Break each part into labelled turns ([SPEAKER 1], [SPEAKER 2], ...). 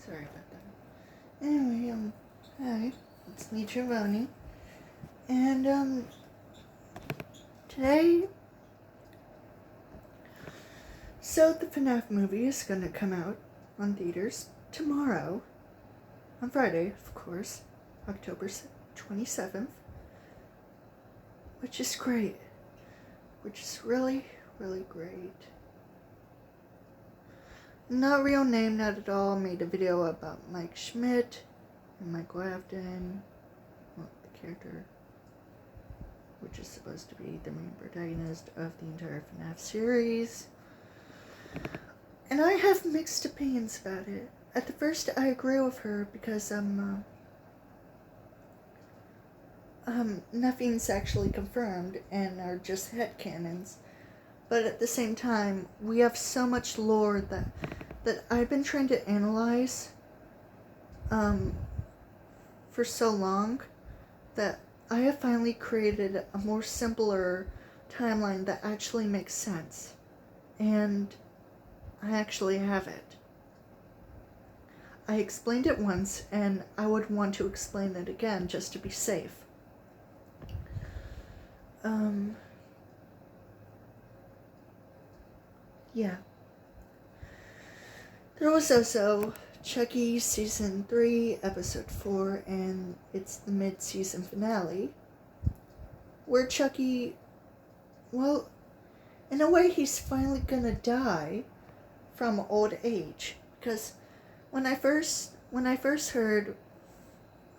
[SPEAKER 1] Sorry about that. Anyway, hi, it's me, Giovanni. And, today, so the FNAF movie is gonna come out on theaters tomorrow, on Friday, of course, October 27th, which is great, which is really, really great. Not real name, not at all. Made a video about Mike Schmidt and Michael Afton, well, the character, which is supposed to be the main protagonist of the entire FNAF series. And I have mixed opinions about it. At the first, I agree with her because nothing's actually confirmed and are just headcanons. But at the same time, we have so much lore that I've been trying to analyze for so long that I have finally created a more simpler timeline that actually makes sense. And I actually have it. I explained it once, and I would want to explain it again just to be safe. Yeah. There was also Chucky Season 3, Episode 4, and it's the mid-season finale, where Chucky, well, in a way he's finally gonna die from old age, because when I first heard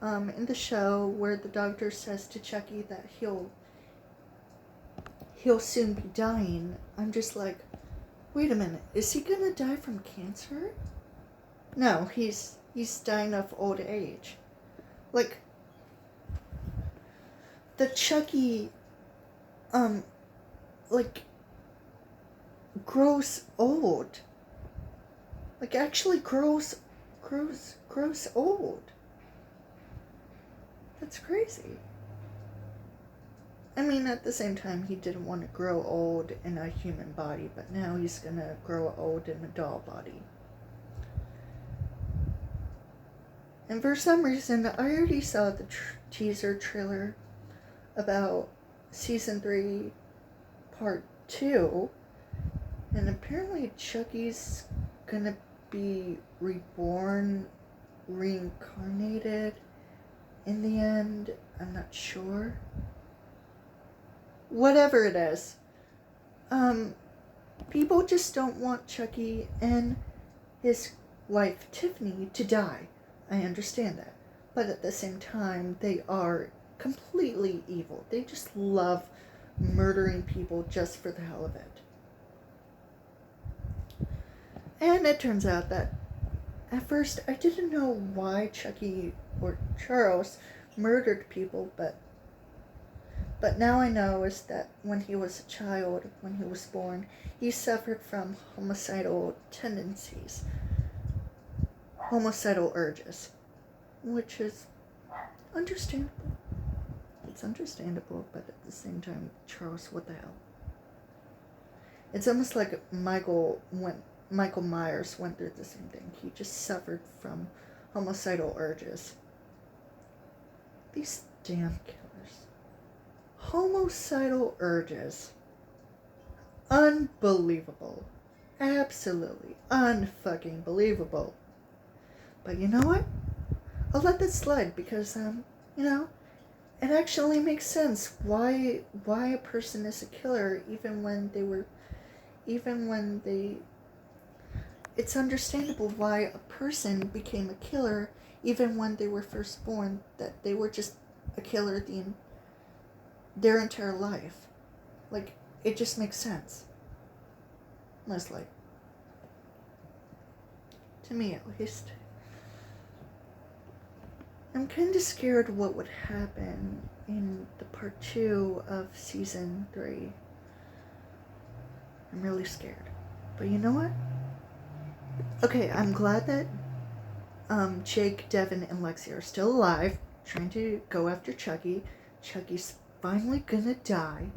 [SPEAKER 1] in the show where the doctor says to Chucky that he'll soon be dying, I'm just like, wait a minute, is he gonna die from cancer? No, he's dying of old age. Like, the Chucky, grows old. Like, actually grows old. That's crazy. I mean, at the same time, he didn't want to grow old in a human body, but now he's gonna grow old in a doll body. And for some reason, I already saw the teaser trailer about Season 3, Part 2, and apparently Chucky's gonna be reborn, reincarnated in the end. I'm not sure. Whatever it is, people just don't want Chucky and his wife Tiffany to die. I understand that. But at the same time, they are completely evil. They just love murdering people just for the hell of it. And it turns out that at first I didn't know why Chucky or Charles murdered people, but now I know is that when he was a child, when he was born, he suffered from homicidal tendencies, homicidal urges, which is understandable. It's understandable, but at the same time, Charles, what the hell? It's almost like Michael Myers went through the same thing. He just suffered from homicidal urges. These damn killers. Homicidal urges. Unbelievable. Absolutely unfucking believable. But you know what? I'll let that slide because, it actually makes sense why a person is a killer it's understandable why a person became a killer even when they were first born, that they were just a killer their entire life. Like, it just makes sense. Mostly. To me, at least. I'm kind of scared what would happen in the part 2 of Season 3. I'm really scared. But you know what? Okay, I'm glad that Jake, Devin, and Lexi are still alive, trying to go after Chucky. Chucky's finally gonna die,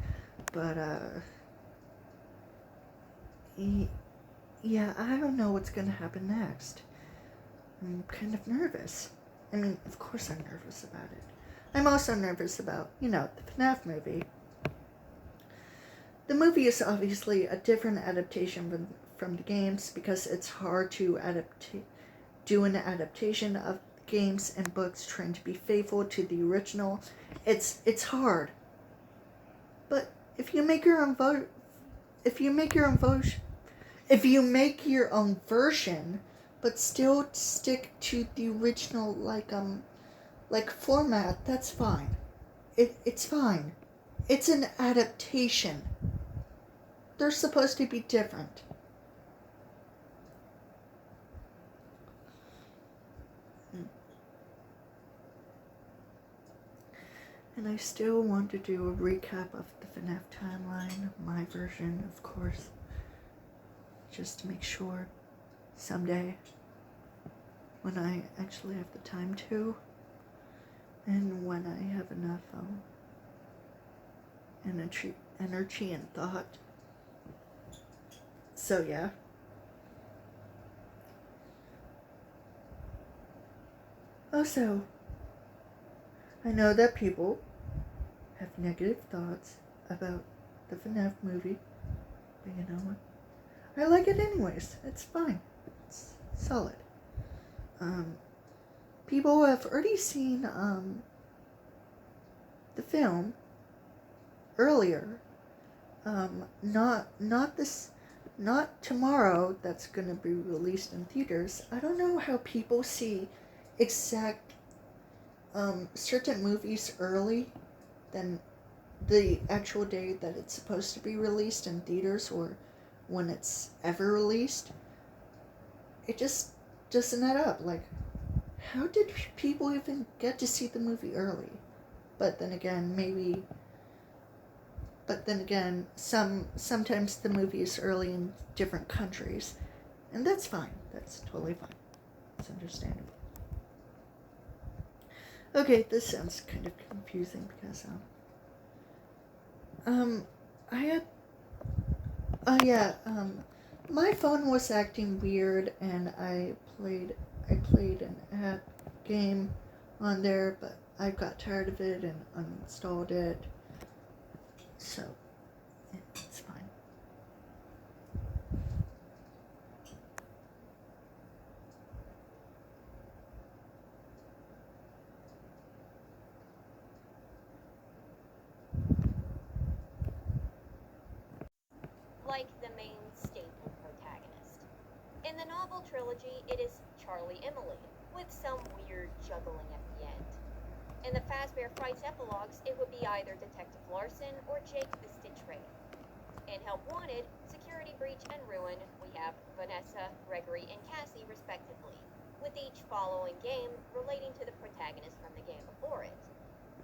[SPEAKER 1] but, yeah, I don't know what's gonna happen next. I'm kind of nervous. I mean, of course I'm nervous about it. I'm also nervous about, the FNAF movie. The movie is obviously a different adaptation from the games because it's hard to do an adaptation of games and books trying to be faithful to the original. It's hard. But if you make your own version, but still stick to the original like format, that's fine. It's fine. It's an adaptation. They're supposed to be different. And I still want to do a recap of the FNAF timeline, my version, of course, just to make sure someday when I actually have the time to, and when I have enough energy and thought. So yeah. Also, I know that people have negative thoughts about the FNAF movie, but you know what? I like it anyways. It's fine. It's solid. People have already seen the film earlier. Not tomorrow. That's gonna be released in theaters. I don't know how people see exact certain movies early than the actual day that it's supposed to be released in theaters or when it's ever released. It just doesn't add up. Like, how did people even get to see the movie early? But then again, sometimes the movie is early in different countries, and that's fine. That's totally fine. It's understandable. Okay, this sounds kind of confusing because my phone was acting weird, and I played an app game on there, but I got tired of it and uninstalled it. So it's fine.
[SPEAKER 2] Like the main staple protagonist. In the novel trilogy, it is Charlie Emily, with some weird juggling at the end. In the Fazbear Frights epilogues, it would be either Detective Larson or Jake the Stitch Ray. In Help Wanted, Security Breach, and Ruin, we have Vanessa, Gregory, and Cassie, respectively, with each following game relating to the protagonist from the game before it.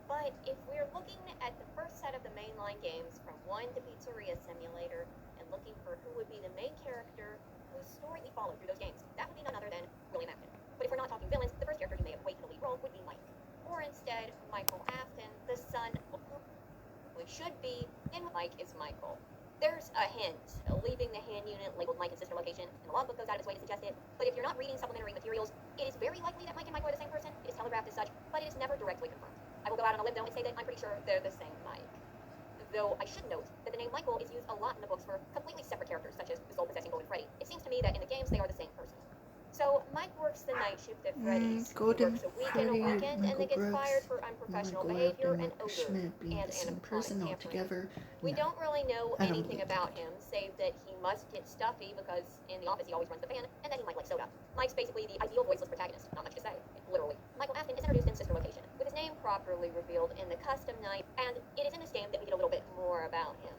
[SPEAKER 2] But if we're looking at the first set of the mainline games from 1 to Pizzeria Simulator, and looking for who would be the main character whose story we follow through those games, that would be none other than William Afton. But if we're not talking villains, the first character you may equate to the lead role would be Mike. Or instead, Michael Afton, the son of who we should be, and Mike is Michael. There's a hint, leaving the hand unit labeled Mike and Sister Location, and the logbook goes out of its way to suggest it, but if you're not reading supplementary materials, it is very likely that Mike and Michael are the same person. It is telegraphed as such, but it is never directly confirmed. I will go out on a limb though and say that I'm pretty sure they're the same Mike. Though I should note that the name Michael is used a lot in the books for completely separate characters, such as the soul-possessing Golden Freddy. It seems to me that in the games they are the same person. So Mike works the night shift at Freddy's. He works a weekend and then gets fired for unprofessional behavior and odor and animatronic tampering. We don't really know anything about him, save that he must get stuffy because in the office he always runs the fan, and that he might like soda. Mike's basically the ideal voiceless protagonist, not much to say, literally. Michael Afton is introduced in Sister Location, with his name properly revealed in the custom night, and it is in this game that we get a little bit more about him.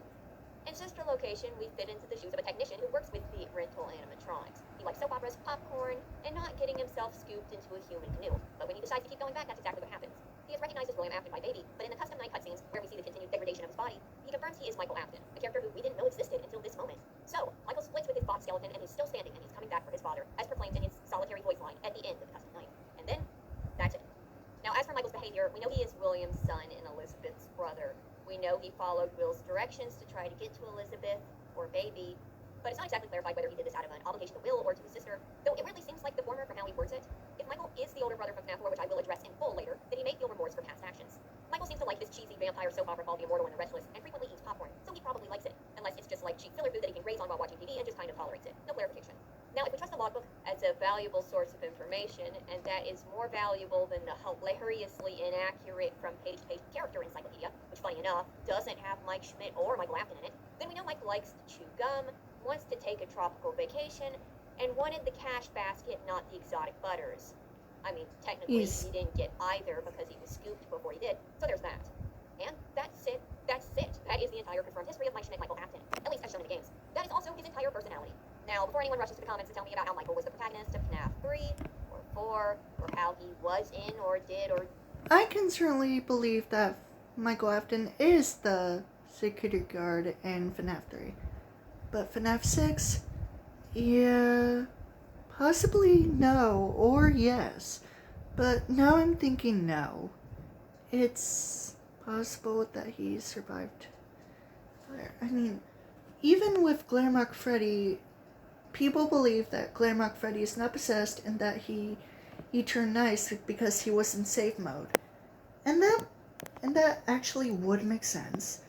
[SPEAKER 2] In Sister Location, we fit into the shoes of a technician who works with the rental animatronics. He likes soap operas, popcorn, and not getting himself scooped into a human canoe. But when he decides to keep going back, that's exactly what happens. He is recognized as William Afton by Baby, but in the custom night cutscenes, where we see the continued degradation of his body, he confirms he is Michael Afton, a character who we didn't know existed until this moment. So, Michael splits with his box skeleton and is still standing, and he's coming back for his father, as proclaimed in his solitary voice line at the end of the custom night. And then, that's it. Now, as for Michael's behavior, we know he is William's son and Elizabeth's brother. We know he followed Will's directions to try to get to Elizabeth, or Baby, but it's not exactly clarified whether he did this out of an obligation to Will or to his sister, though it really seems like the former from how he words it. If Michael is the older brother from FNAF 4, which I will address in full later, then he may feel remorse for past actions. Michael seems to like this cheesy vampire soap opera called The Immortal and the Restless, and frequently eats popcorn, so he probably likes it, unless it's just like cheap filler food that he can graze on while watching TV and just kind of tolerates it. No clarification. Now, if we trust the logbook as a valuable source of information, and that is more valuable than the hilariously inaccurate from-page-to-page character encyclopedia, which, funny enough, doesn't have Mike Schmidt or Michael Afton in it, then we know Mike likes to chew gum, wants to take a tropical vacation, and wanted the cash basket, not the exotic butters. I mean, technically, he didn't get either because he was scooped before he did, so there's that. And that's it. That's it. That is the entire confirmed history of Mike Schmidt, Michael Afton, at least as shown in the games. That is also his entire personality. Now, before anyone rushes to the comments to tell me about how Michael was the protagonist of FNAF 3 or 4, or how he was in or did or...
[SPEAKER 1] I can certainly believe that Michael Afton is the security guard in FNAF 3. But FNAF 6? Yeah... possibly no, or yes. But now I'm thinking no. It's possible that he survived fire. I mean, even with Glamrock Freddy, people believe that Glamrock Freddy is not possessed and that he turned nice because he was in save mode. And that actually would make sense.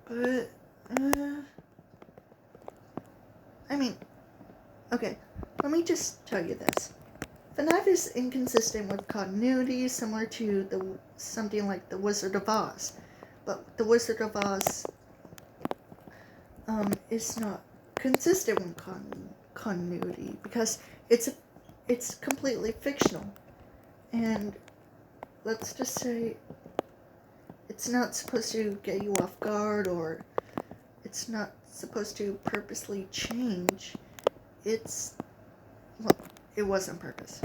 [SPEAKER 1] But, I mean, okay, let me just tell you this. FNAF is inconsistent with continuity, similar to something like The Wizard of Oz. But The Wizard of Oz is not consistent with continuity because it's completely fictional. And let's just say it's not supposed to get you off guard, or it's not supposed to purposely change. It was on purpose.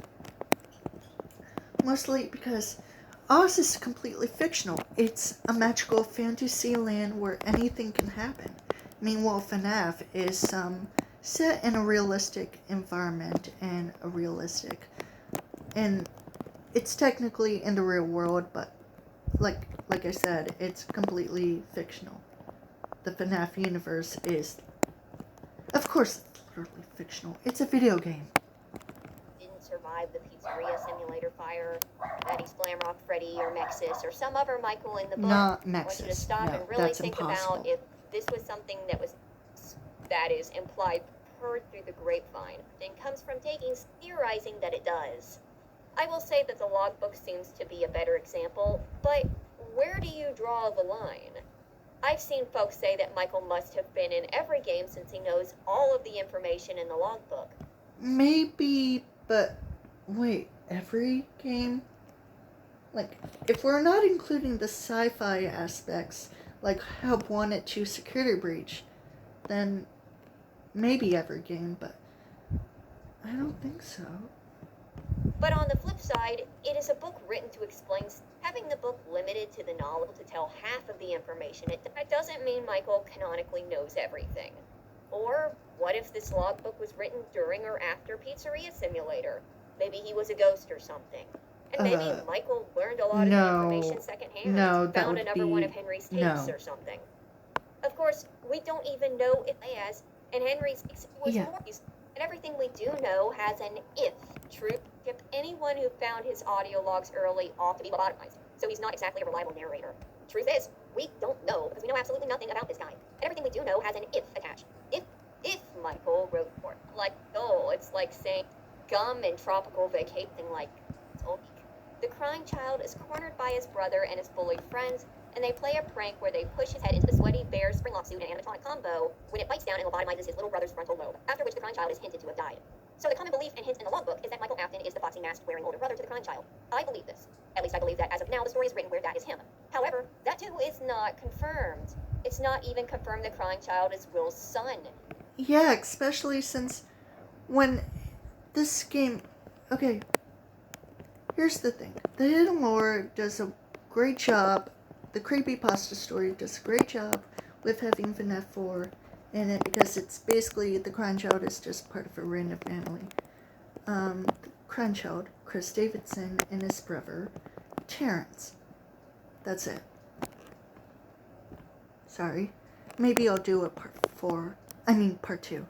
[SPEAKER 1] Mostly because Oz is completely fictional. It's a magical fantasy land where anything can happen. Meanwhile, FNAF is set in a realistic environment and it's technically in the real world, but like I said, it's completely fictional. The FNAF universe is, of course, literally fictional. It's a video game.
[SPEAKER 2] Didn't survive the pizzeria simulator fire. That he's Glamrock Freddy or Mexis or some other Michael in the book.
[SPEAKER 1] Not
[SPEAKER 2] I want you to
[SPEAKER 1] Mexis.
[SPEAKER 2] stop
[SPEAKER 1] No,
[SPEAKER 2] and really
[SPEAKER 1] that's
[SPEAKER 2] think
[SPEAKER 1] impossible.
[SPEAKER 2] about if this was something that is implied heard through the grapevine and comes from theorizing that it does. I will say that the logbook seems to be a better example, but where do you draw the line? I've seen folks say that Michael must have been in every game since he knows all of the information in the logbook.
[SPEAKER 1] Maybe, but wait, every game? Like, if we're not including the sci-fi aspects, like Help Wanted to Security Breach, then maybe every game, but I don't think so.
[SPEAKER 2] But on the flip side, it is a book written to explain. Having the book limited to the novel to tell half of the information, that doesn't mean Michael canonically knows everything. Or what if this logbook was written during or after Pizzeria Simulator? Maybe he was a ghost or something. And maybe Michael learned a lot of the information secondhand. Found another one of Henry's tapes or something. Of course, we don't even know if Leaz and Henry's was voiced. And everything we do know has an if. True, if anyone who found his audio logs early ought to be lobotomized. So he's not exactly a reliable narrator. Truth is, we don't know because we know absolutely nothing about this guy. And everything we do know has an if attached. If Michael wrote for it. Like, it's like saying gum and tropical vacation like the crying child is cornered by his brother and his bullied friends, and they play a prank where they push his head into the sweaty bear springlock suit and animatronic combo when it bites down and lobotomizes his little brother's frontal lobe, after which the crying child is hinted to have died. So the common belief and hint in the logbook is that Michael Afton is the foxy masked wearing older brother to the crying child. I believe this. At least I believe that as of now the story is written where that is him. However, that too is not confirmed. It's not even confirmed the crying child is Will's son.
[SPEAKER 1] Yeah, especially since when this game... Okay, here's the thing. The Hidden Lore does a great job. The Creepypasta story does a great job with having FNAF 4 in it because it's basically the crying child is just part of a random family. The crying child, Chris Davidson, and his brother, Terrence. That's it. Sorry. Maybe I'll do a part 4 I mean, part 2.